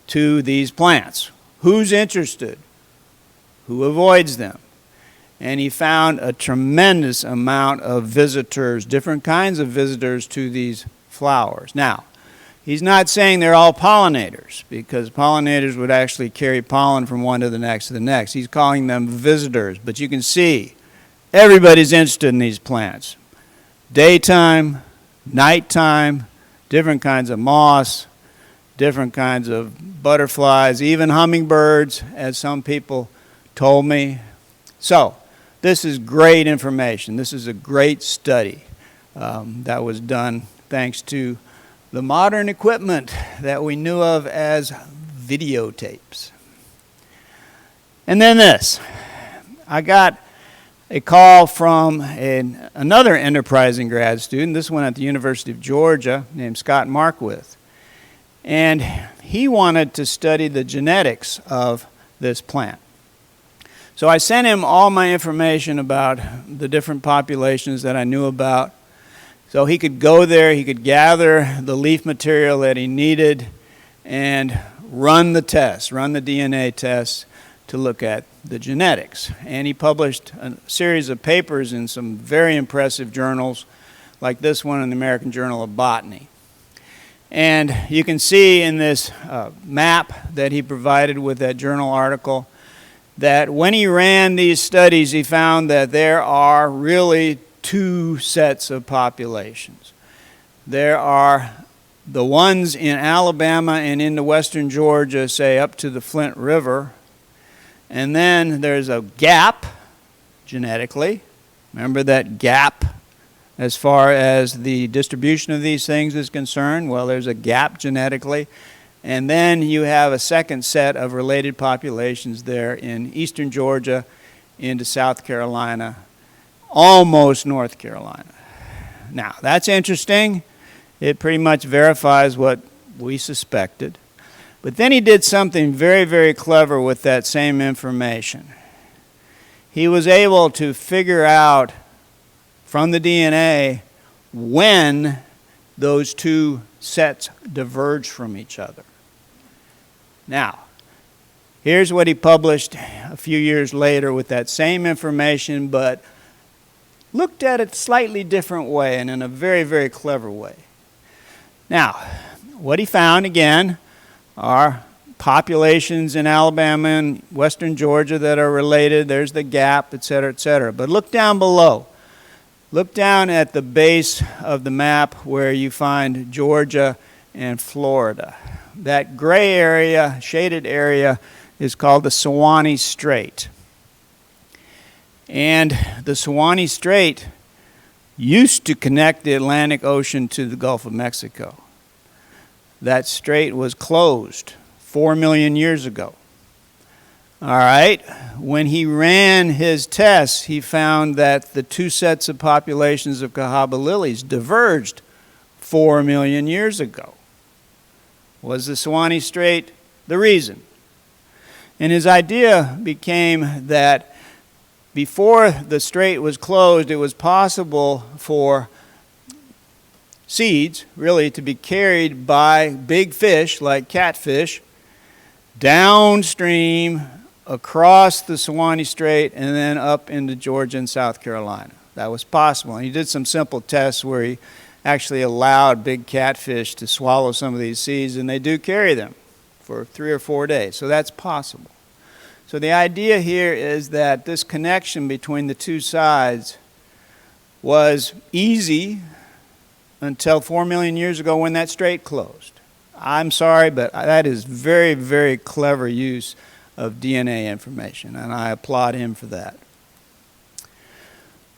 to these plants. Who's interested? Who avoids them? And he found a tremendous amount of visitors, different kinds of visitors to these flowers. Now, he's not saying they're all pollinators, because pollinators would actually carry pollen from one to the next to the next. He's calling them visitors, but you can see everybody's interested in these plants. Daytime, nighttime, different kinds of moss, different kinds of butterflies, even hummingbirds, as some people told me. So, this is great information. This is a great study that was done thanks to the modern equipment that we knew of as videotapes. And then this. I got a call from another enterprising grad student, this one at the University of Georgia, named Scott Markwith. And he wanted to study the genetics of this plant. So I sent him all my information about the different populations that I knew about. So he could go there, he could gather the leaf material that he needed and run the tests, run the DNA tests to look at the genetics. And he published a series of papers in some very impressive journals, like this one in the American Journal of Botany. And you can see in this map that he provided with that journal article that when he ran these studies, he found that there are really two sets of populations. There are the ones in Alabama and into western Georgia, say up to the Flint River, and then there's a gap genetically. Remember that gap as far as the distribution of these things is concerned? Well, there's a gap genetically. And then you have a second set of related populations there in eastern Georgia into South Carolina, almost North Carolina. Now, that's interesting. It pretty much verifies what we suspected. But then he did something very, very clever with that same information. He was able to figure out from the DNA when those two sets diverge from each other. Now, here's what he published a few years later with that same information, but looked at it slightly different way and in a very, very clever way. Now, what he found, again, are populations in Alabama and western Georgia that are related. There's the gap, et cetera, et cetera. But look down below. Look down at the base of the map where you find Georgia and Florida. That gray area, shaded area, is called the Sewanee Strait. And the Sewanee Strait used to connect the Atlantic Ocean to the Gulf of Mexico. That strait was closed 4 million years ago. All right, when he ran his tests, he found that the two sets of populations of Cahaba lilies diverged 4 million years ago. Was the Sewanee Strait the reason? And his idea became that before the strait was closed, it was possible for seeds really to be carried by big fish like catfish downstream across the Sewanee Strait and then up into Georgia and South Carolina. That was possible. And he did some simple tests where he actually allowed big catfish to swallow some of these seeds, and they do carry them for 3 or 4 days. So that's possible. So the idea here is that this connection between the two sides was easy until 4 million years ago when that strait closed. I'm sorry, but that is very, very clever use of DNA information, and I applaud him for that.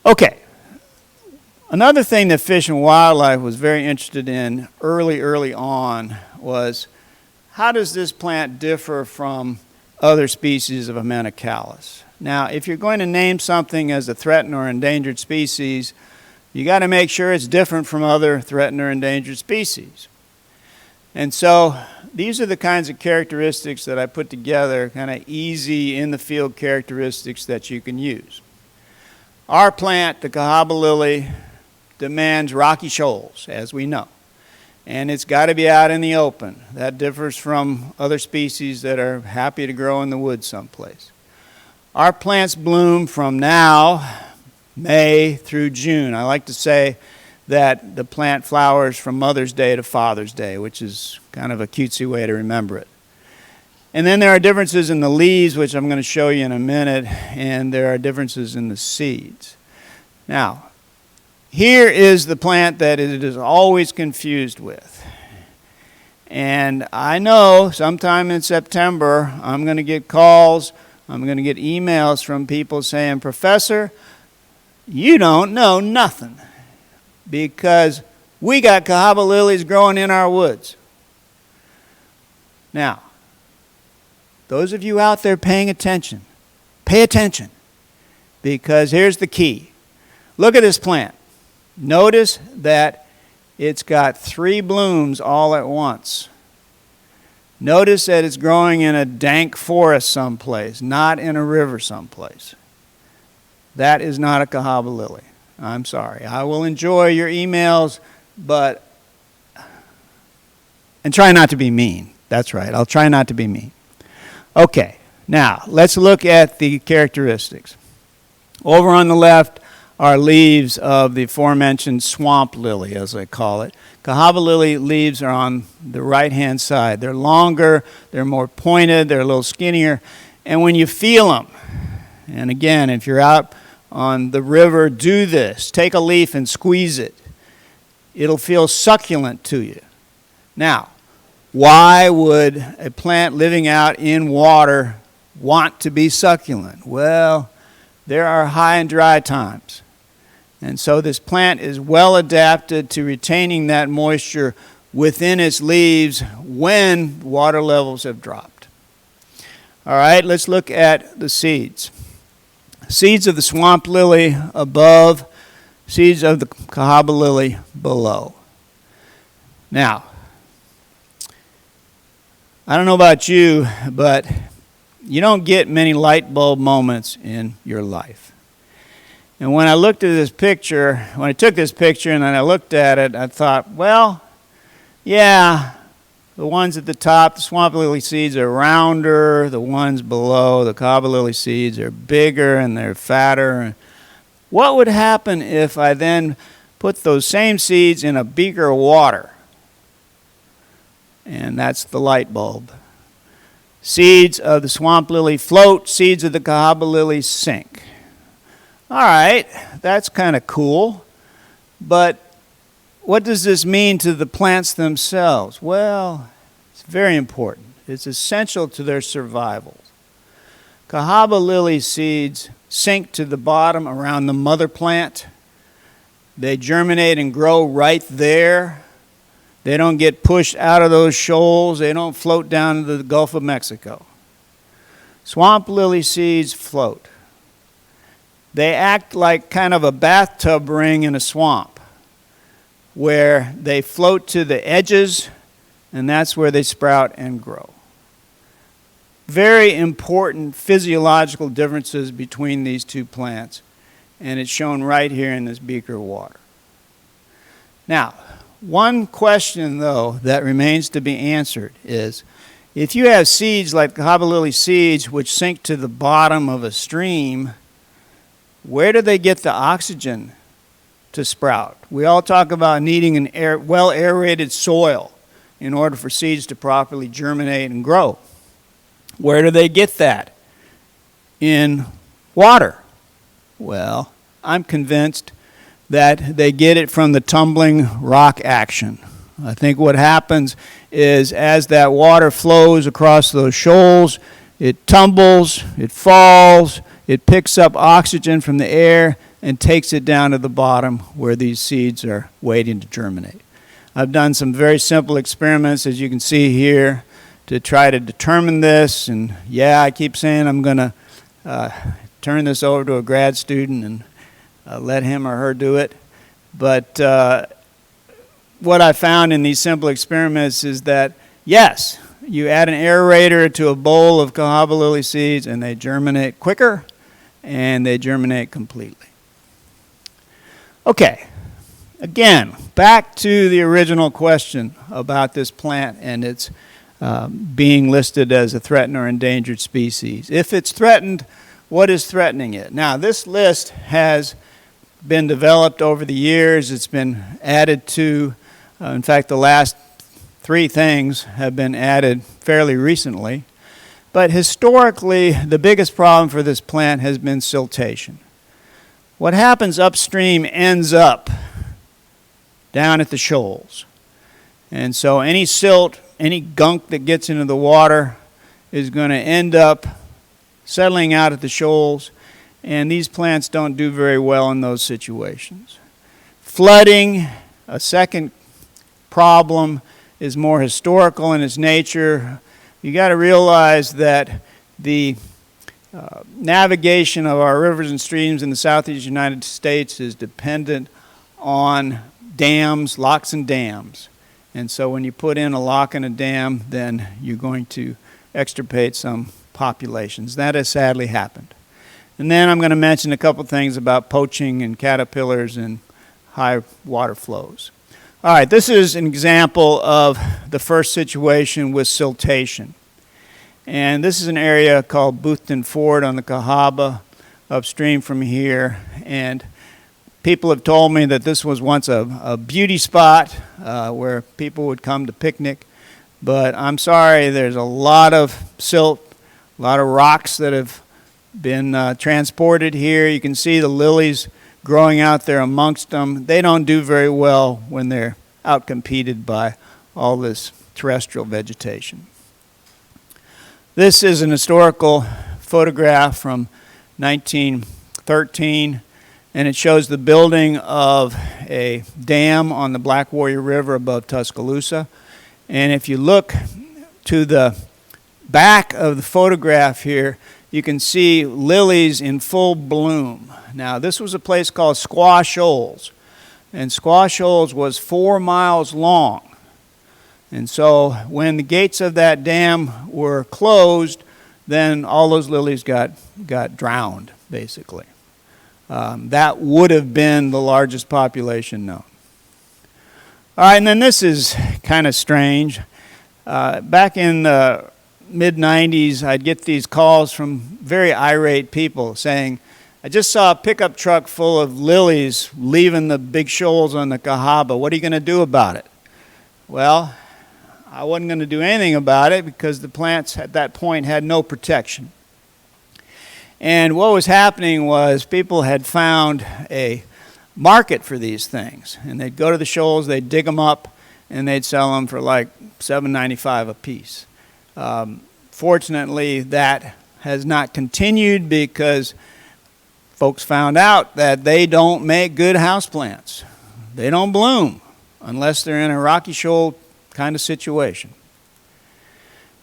Okay. Another thing that Fish and Wildlife was very interested in early on was how does this plant differ from other species of Hymenocallis? Now, if you're going to name something as a threatened or endangered species, you got to make sure it's different from other threatened or endangered species. And so these are the kinds of characteristics that I put together, kind of easy in-the-field characteristics that you can use. Our plant, the Cahaba lily, demands rocky shoals, as we know. And it's got to be out in the open. That differs from other species that are happy to grow in the woods someplace. Our plants bloom from now, May through June. I like to say that the plant flowers from Mother's Day to Father's Day, which is kind of a cutesy way to remember it. And then there are differences in the leaves, which I'm going to show you in a minute, and there are differences in the seeds. Now, here is the plant that it is always confused with. And I know sometime in September I'm going to get calls, I'm going to get emails from people saying, Professor, you don't know nothing, because we got Cahaba lilies growing in our woods. Now, those of you out there paying attention, pay attention, because here's the key. Look at this plant. Notice that it's got 3 blooms all at once. Notice that it's growing in a dank forest someplace, not in a river someplace. That is not a Cahaba lily. I'm sorry. I will enjoy your emails, and try not to be mean. That's right. I'll try not to be mean. Okay, now let's look at the characteristics. Over on the left are leaves of the aforementioned swamp lily, as I call it. Cahaba lily leaves are on the right-hand side. They're longer, they're more pointed, they're a little skinnier, and when you feel them, and again, if you're out on the river, do this. Take a leaf and squeeze it. It'll feel succulent to you. Now, why would a plant living out in water want to be succulent? Well, there are high and dry times. And so this plant is well adapted to retaining that moisture within its leaves when water levels have dropped. All right, let's look at the seeds. Seeds of the swamp lily above, seeds of the Cahaba lily below. Now, I don't know about you, but you don't get many light bulb moments in your life. And when I looked at this picture, when I took this picture and then I looked at it, I thought, well, yeah, the ones at the top, the swamp lily seeds are rounder. The ones below, the Cahaba lily seeds, are bigger and they're fatter. What would happen if I then put those same seeds in a beaker of water? And that's the light bulb. Seeds of the swamp lily float, seeds of the Cahaba lily sink. All right, that's kind of cool, but what does this mean to the plants themselves? Well, it's very important. It's essential to their survival. Cahaba lily seeds sink to the bottom around the mother plant. They germinate and grow right there. They don't get pushed out of those shoals. They don't float down into the Gulf of Mexico. Swamp lily seeds float. They act like kind of a bathtub ring in a swamp, where they float to the edges, and that's where they sprout and grow. Very important physiological differences between these two plants, and it's shown right here in this beaker of water. Now, one question, though, that remains to be answered is, if you have seeds like Cahaba lily seeds which sink to the bottom of a stream, where do they get the oxygen to sprout? We all talk about needing an well-aerated soil in order for seeds to properly germinate and grow. Where do they get that? In water. Well, I'm convinced that they get it from the tumbling rock action. I think what happens is as that water flows across those shoals, it tumbles, it falls, it picks up oxygen from the air and takes it down to the bottom where these seeds are waiting to germinate. I've done some very simple experiments, as you can see here, to try to determine this. And yeah, I keep saying I'm going to turn this over to a grad student and let him or her do it. But what I found in these simple experiments is that, yes, you add an aerator to a bowl of Cahaba lily seeds and they germinate quicker and they germinate completely. Okay, Again, back to the original question about this plant and its being listed as a threatened or endangered species. If it's threatened, what is threatening it? Now, this list has been developed over the years. It's been added to, in fact, the last 3 things have been added fairly recently. But historically, the biggest problem for this plant has been siltation. What happens upstream ends up down at the shoals. And so any silt, any gunk that gets into the water is going to end up settling out at the shoals, and these plants don't do very well in those situations. Flooding, a second problem, is more historical in its nature. You got to realize that the navigation of our rivers and streams in the southeast United States is dependent on dams, locks and dams. And so when you put in a lock and a dam, then you're going to extirpate some populations. That has sadly happened. And then I'm going to mention a couple things about poaching and caterpillars and high water flows. All right, this is an example of the first situation with siltation. And this is an area called Boothton Ford on the Cahaba, upstream from here. And people have told me that this was once a beauty spot where people would come to picnic. But I'm sorry, there's a lot of silt, a lot of rocks that have been transported here. You can see the lilies growing out there amongst them. They don't do very well when they're outcompeted by all this terrestrial vegetation. This is an historical photograph from 1913, and it shows the building of a dam on the Black Warrior River above Tuscaloosa. And if you look to the back of the photograph here, you can see lilies in full bloom. Now, this was a place called Squaw Shoals, and Squaw Shoals was 4 miles long. And so when the gates of that dam were closed, then all those lilies got drowned, basically. That would have been the largest population known. All right, and then this is kind of strange. Back in the mid-90s, I'd get these calls from very irate people saying, I just saw a pickup truck full of lilies leaving the big shoals on the Cahaba. What are you going to do about it? Well, I wasn't going to do anything about it because the plants at that point had no protection. And what was happening was people had found a market for these things. And they'd go to the shoals, they'd dig them up, and they'd sell them for like $7.95 a piece. Fortunately, that has not continued because folks found out that they don't make good houseplants. They don't bloom unless they're in a rocky shoal kind of situation.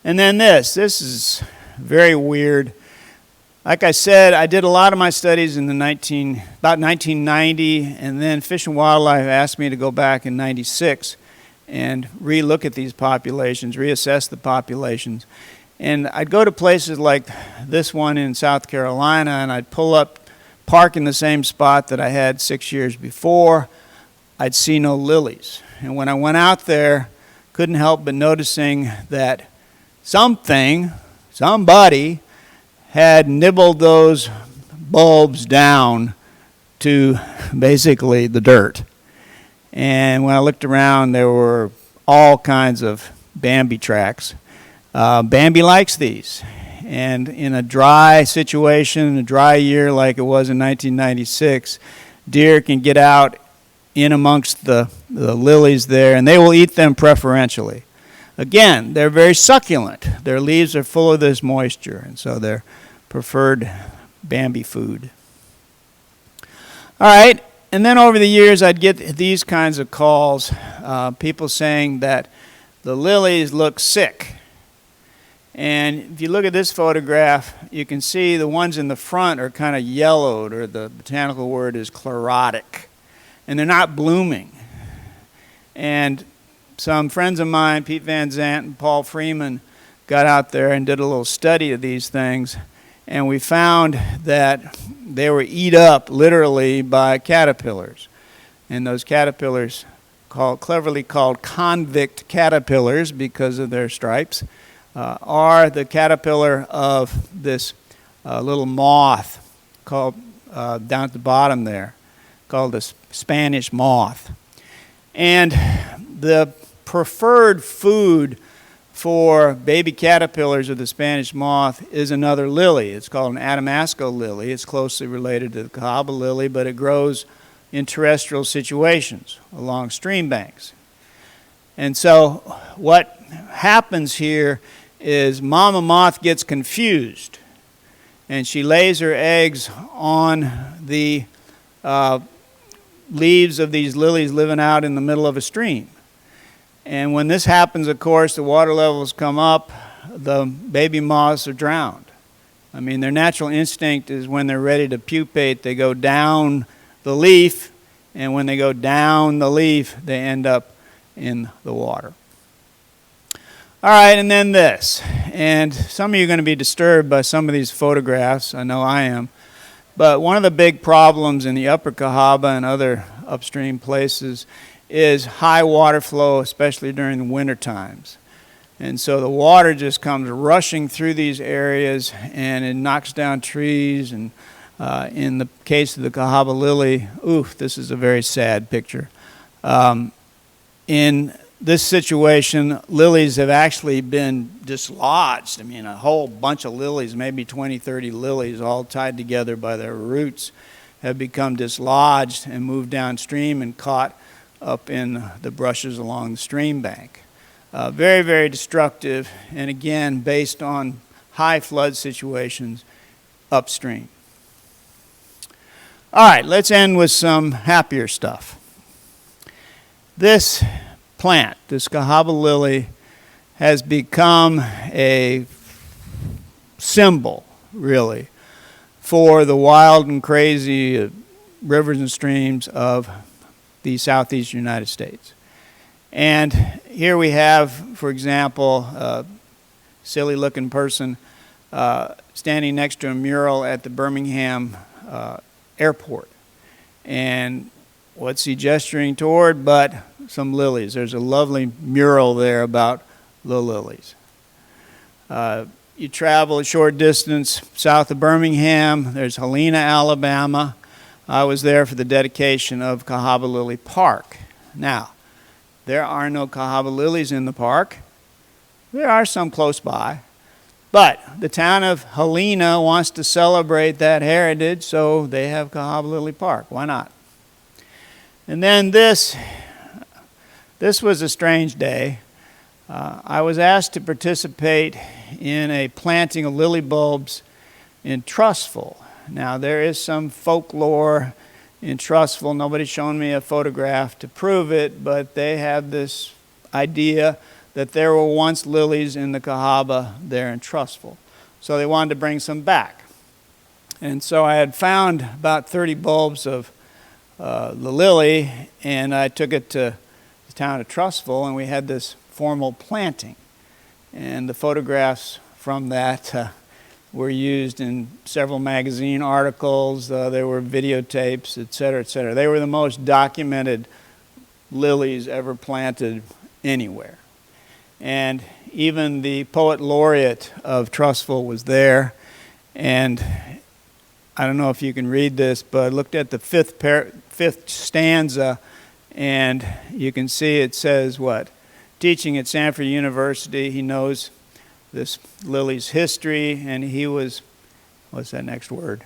And then this is very weird. Like I said, I did a lot of my studies in about 1990, and then Fish and Wildlife asked me to go back in 96 and re-look at these populations, reassess the populations. And I'd go to places like this one in South Carolina, and I'd park in the same spot that I had 6 years before. I'd see no lilies. And when I went out there, couldn't help but noticing that somebody had nibbled those bulbs down to basically the dirt. And when I looked around, there were all kinds of Bambi tracks. Bambi likes these. And in a dry situation, a dry year like it was in 1996, deer can get out in amongst the lilies there, and they will eat them preferentially. Again, they're very succulent. Their leaves are full of this moisture, and so they're preferred Bambi food. All right, and then over the years, I'd get these kinds of calls, people saying that the lilies look sick. And if you look at this photograph, you can see the ones in the front are kind of yellowed, or the botanical word is chlorotic, and they're not blooming. And some friends of mine, Pete Van Zandt and Paul Freeman, got out there and did a little study of these things, and we found that they were eat up literally by caterpillars. And those caterpillars, cleverly called convict caterpillars because of their stripes, are the caterpillar of this little moth called, down at the bottom there, called the Spanish moth. And the preferred food for baby caterpillars of the Spanish moth is another lily. It's called an Adamasco lily. It's closely related to the Cahaba lily, but it grows in terrestrial situations along stream banks. And so what happens here is mama moth gets confused, and she lays her eggs on the leaves of these lilies living out in the middle of a stream. And when this happens, of course, the water levels come up, the baby moths are drowned. I mean, their natural instinct is when they're ready to pupate, they go down the leaf, and when they go down the leaf, they end up in the water. All right, and then this. And some of you are going to be disturbed by some of these photographs. I know I am. But one of the big problems in the upper Cahaba and other upstream places is high water flow, especially during the winter times. And so the water just comes rushing through these areas, and it knocks down trees. And in the case of the Cahaba lily, this is a very sad picture. In this situation, lilies have actually been dislodged. I mean, a whole bunch of lilies, maybe 20, 30 lilies, all tied together by their roots, have become dislodged and moved downstream and caught up in the brushes along the stream bank. Very, very destructive, and again, based on high flood situations upstream. All right, let's end with some happier stuff. This plant, this Cahaba lily, has become a symbol, really, for the wild and crazy rivers and streams of the southeastern United States. And here we have, for example, a silly-looking person standing next to a mural at the Birmingham airport. And what's he gesturing toward but some lilies? There's a lovely mural there about the lilies. You travel a short distance south of Birmingham. There's Helena, Alabama. I was there for the dedication of Cahaba Lily Park. Now, there are no Cahaba lilies in the park. There are some close by. But the town of Helena wants to celebrate that heritage, so they have Cahaba Lily Park. Why not? And then this was a strange day. I was asked to participate in a planting of lily bulbs in Trussville. Now, there is some folklore in Trussville. Nobody's shown me a photograph to prove it, but they have this idea that there were once lilies in the Cahaba there in Trussville. So they wanted to bring some back. And so I had found about 30 bulbs of the lily, and I took it to the town of Trussville, and we had this formal planting. And the photographs from that were used in several magazine articles. There were videotapes, et cetera, et cetera. They were the most documented lilies ever planted anywhere. And even the poet laureate of Trussville was there. And I don't know if you can read this, but I looked at the fifth stanza, and you can see it says what? Teaching at Stanford University, he knows this lily's history, and he was, what's that next word?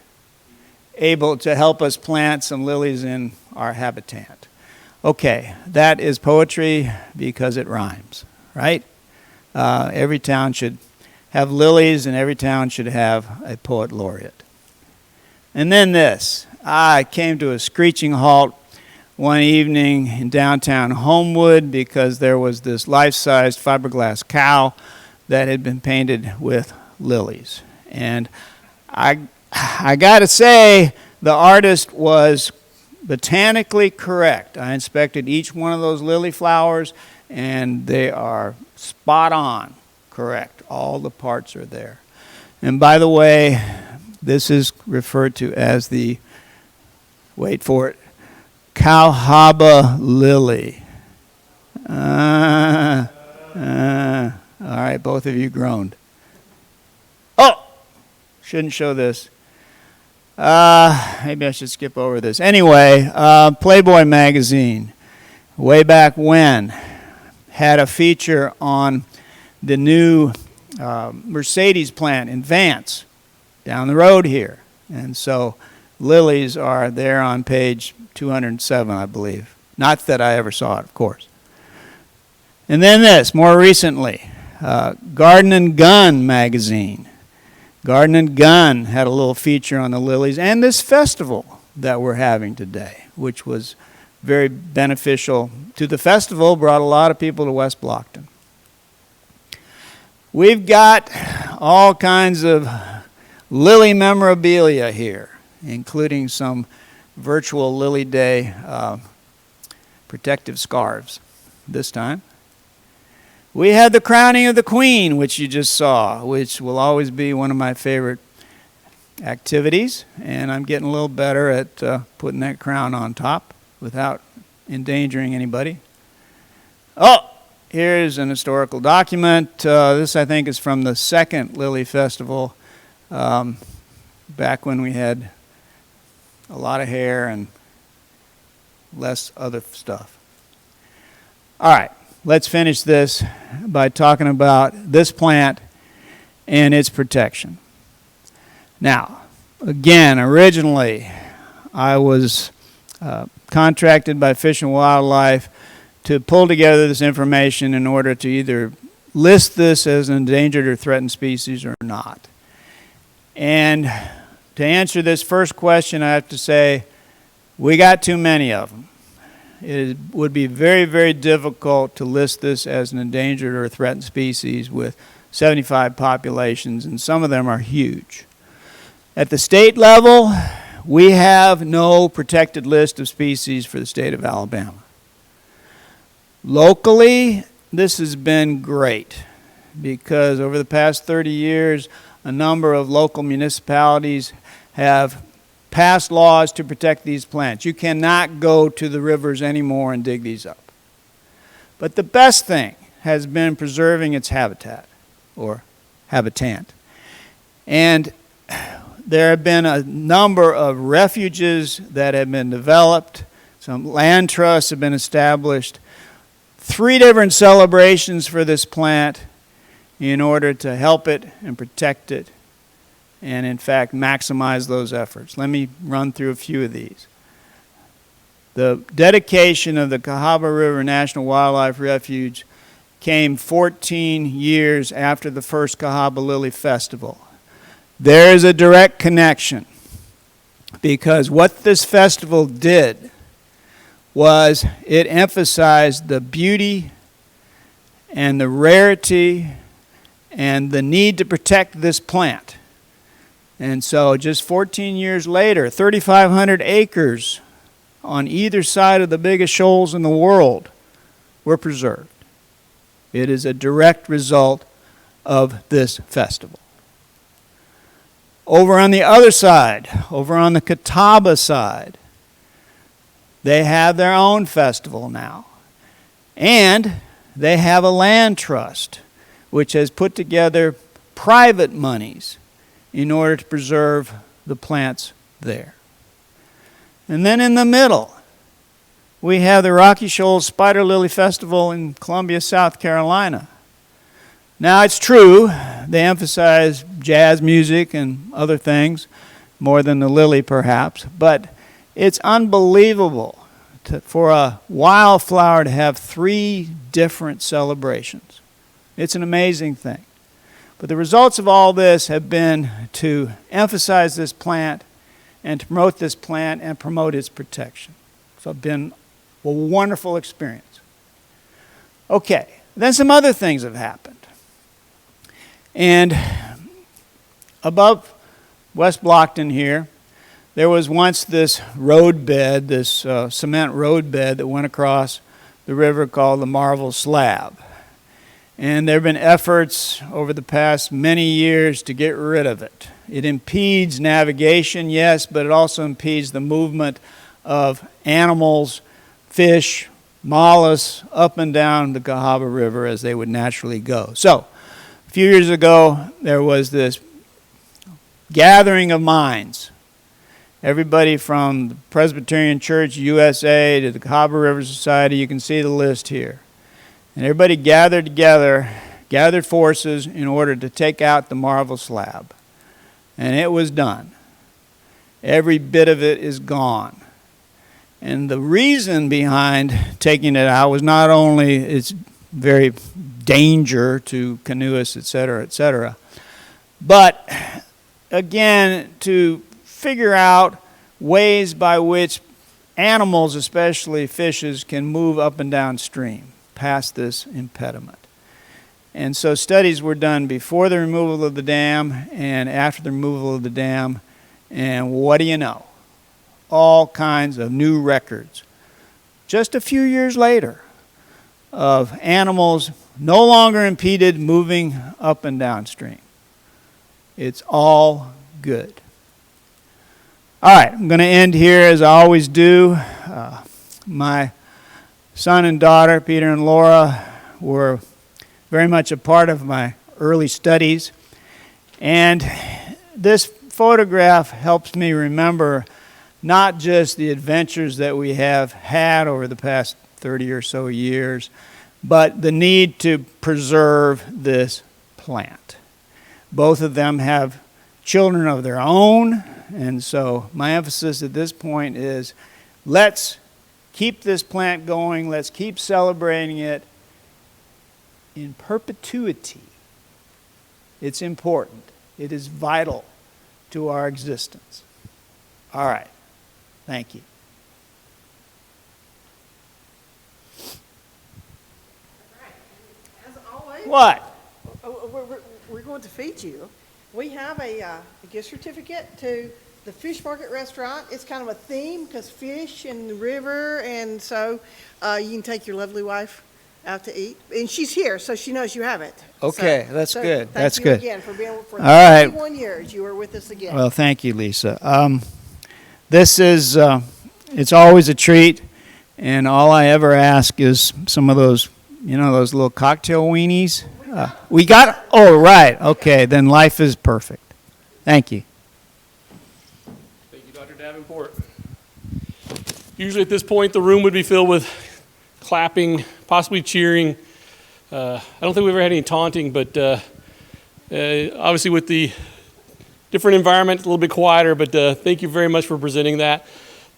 Able to help us plant some lilies in our habitat. Okay, that is poetry because it rhymes, right? Every town should have lilies, and every town should have a poet laureate. And then this. I came to a screeching halt one evening in downtown Homewood because there was this life-sized fiberglass cow that had been painted with lilies. And I got to say, the artist was botanically correct. I inspected each one of those lily flowers, and they are spot on correct. All the parts are there. And by the way, this is referred to as the, wait for it, Cahaba lily. All right, both of you groaned. Oh, shouldn't show this. Maybe I should skip over this. Anyway, Playboy magazine, way back when, had a feature on the new Mercedes plant in Vance, down the road here. And so lilies are there on page 207, I believe. Not that I ever saw it, of course. And then this, more recently, Garden and Gun magazine. Garden and Gun had a little feature on the lilies and this festival that we're having today, which was very beneficial to the festival, brought a lot of people to West Blocton. We've got all kinds of lily memorabilia here, including some virtual Lily Day protective scarves this time. We had the crowning of the Queen, which you just saw, which will always be one of my favorite activities, and I'm getting a little better at putting that crown on top without endangering anybody. Oh, here's an historical document. This, I think, is from the second Lily Festival, back when we had a lot of hair and less other stuff. All right. Let's finish this by talking about this plant and its protection. Now, again, originally I was contracted by Fish and Wildlife to pull together this information in order to either list this as an endangered or threatened species or not. And to answer this first question, I have to say we got too many of them. It would be very, very difficult to list this as an endangered or threatened species with 75 populations, and some of them are huge. At the state level, we have no protected list of species for the state of Alabama. Locally, this has been great because over the past 30 years, a number of local municipalities have passed laws to protect these plants. You cannot go to the rivers anymore and dig these up. But the best thing has been preserving its habitat, or habitant. And there have been a number of refuges that have been developed. Some land trusts have been established. 3 different celebrations for this plant in order to help it and protect it, and in fact maximize those efforts. Let me run through a few of these. The dedication of the Cahaba River National Wildlife Refuge came 14 years after the first Cahaba Lily Festival. There is a direct connection because what this festival did was it emphasized the beauty and the rarity and the need to protect this plant. And so just 14 years later, 3,500 acres on either side of the biggest shoals in the world were preserved. It is a direct result of this festival. Over on the other side, over on the Cahaba side, they have their own festival now. And they have a land trust which has put together private monies in order to preserve the plants there. And then in the middle, we have the Rocky Shoals Spider Lily Festival in Columbia, South Carolina. Now it's true, they emphasize jazz music and other things more than the lily perhaps, but it's unbelievable for a wildflower to have 3 different celebrations. It's an amazing thing. But the results of all this have been to emphasize this plant and to promote this plant and promote its protection. So it's been a wonderful experience. Okay, then some other things have happened. And above West Blocton here, there was once this road bed, this cement road bed that went across the river called the Marvel Slab. And there have been efforts over the past many years to get rid of it. It impedes navigation, yes, but it also impedes the movement of animals, fish, mollusks up and down the Cahaba River as they would naturally go. So, a few years ago, there was this gathering of minds. Everybody from the Presbyterian Church USA to the Cahaba River Society, you can see the list here. And everybody gathered together, gathered forces in order to take out the marble slab. And it was done. Every bit of it is gone. And the reason behind taking it out was not only its very danger to canoeists, etc., but again, to figure out ways by which animals, especially fishes, can move up and down stream past this impediment. And so studies were done before the removal of the dam and after the removal of the dam. And what do you know? All kinds of new records. Just a few years later of animals no longer impeded moving up and downstream. It's all good. All right, I'm going to end here as I always do. My son and daughter, Peter and Laura, were very much a part of my early studies. And this photograph helps me remember not just the adventures that we have had over the past 30 or so years, but the need to preserve this plant. Both of them have children of their own, and so my emphasis at this point is let's keep this plant going, let's keep celebrating it in perpetuity. It's important. It is vital to our existence. All right. Thank you. As always, What? we're going to feed you. We have a gift certificate to the Fish Market Restaurant. It's kind of a theme because fish and the river, and so you can take your lovely wife out to eat. And she's here, so she knows you have it. Okay, that's good. That's Thank you good. again for being for All right. 31 years. You were with us again. Well, thank you, Lisa. This is, it's always a treat, and all I ever ask is some of those, those little cocktail weenies. We got, oh, right, okay, then life is perfect. Thank you. Thank you, Dr. Davenport. Usually at this point, the room would be filled with clapping, possibly cheering. I don't think we've ever had any taunting, but obviously with the different environment, a little bit quieter, but thank you very much for presenting that.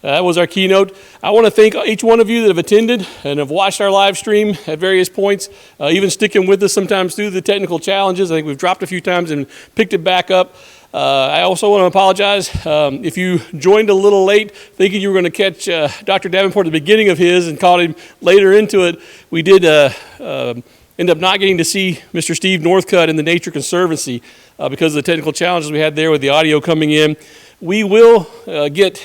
That was our keynote. I want to thank each one of you that have attended and have watched our live stream at various points, even sticking with us sometimes through the technical challenges. I think we've dropped a few times and picked it back up. I also want to apologize if you joined a little late thinking you were going to catch Dr. Davenport at the beginning of his and caught him later into it. We did end up not getting to see Mr. Steve Northcutt in the Nature Conservancy because of the technical challenges we had there with the audio coming in. We will get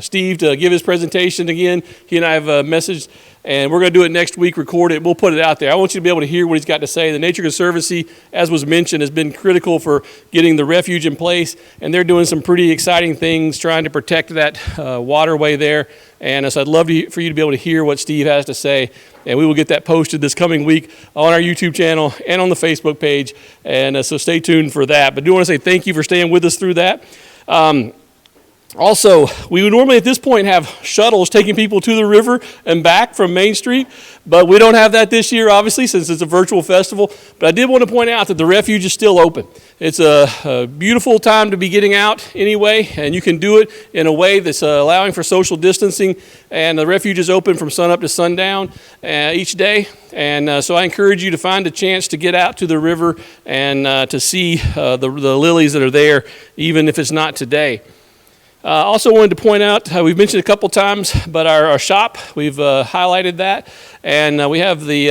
Steve to give his presentation again. He and I have messaged, and we're going to do it next week, record it. We'll put it out there. I want you to be able to hear what he's got to say. The Nature Conservancy, as was mentioned, has been critical for getting the refuge in place, and they're doing some pretty exciting things trying to protect that waterway there. And so I'd love for you to be able to hear what Steve has to say. And we will get that posted this coming week on our YouTube channel and on the Facebook page. And so stay tuned for that. But I do want to say thank you for staying with us through that. Also, we would normally at this point have shuttles taking people to the river and back from Main Street, but we don't have that this year, obviously, since it's a virtual festival. But I did want to point out that the refuge is still open. It's a beautiful time to be getting out anyway, and you can do it in a way that's allowing for social distancing. And the refuge is open from sunup to sundown each day. And so I encourage you to find a chance to get out to the river and to see the lilies that are there, even if it's not today. Also wanted to point out, we've mentioned a couple times, but our shop, we've highlighted that. And we have the,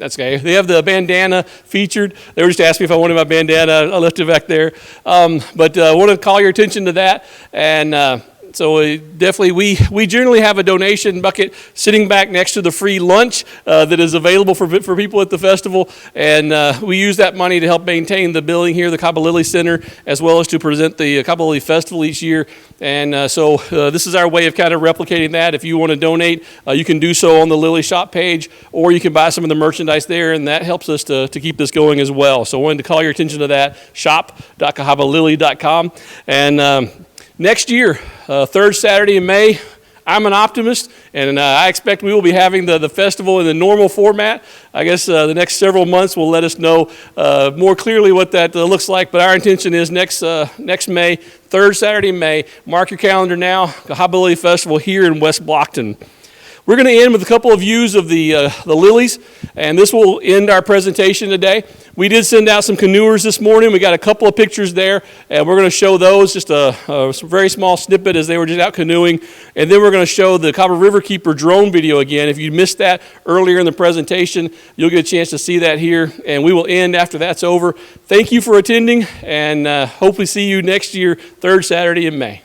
they have the bandana featured. They were just asking me if I wanted my bandana. I left it back there. But I want to call your attention to that. And So definitely, we generally have a donation bucket sitting back next to the free lunch that is available for people at the festival, and we use that money to help maintain the building here, the Cahaba Lily Center, as well as to present the Cahaba Lily Festival each year. And so this is our way of kind of replicating that. If you want to donate, you can do so on the Lily Shop page, or you can buy some of the merchandise there, and that helps us to keep this going as well. So I wanted to call your attention to that, shop.cahabalily.com. And next year, third Saturday in May, I'm an optimist, and I expect we will be having the festival in the normal format. I guess the next several months will let us know more clearly what that looks like, but our intention is next May, third Saturday in May. Mark your calendar now, Cahaba Lily Festival here in West Blocton. We're going to end with a couple of views of the lilies, and this will end our presentation today. We did send out some canoers this morning. We got a couple of pictures there, and we're going to show those, just a very small snippet as they were just out canoeing. And then we're going to show the Cahaba Riverkeeper drone video again. If you missed that earlier in the presentation, you'll get a chance to see that here, and we will end after that's over. Thank you for attending, and hopefully see you next year, third Saturday in May.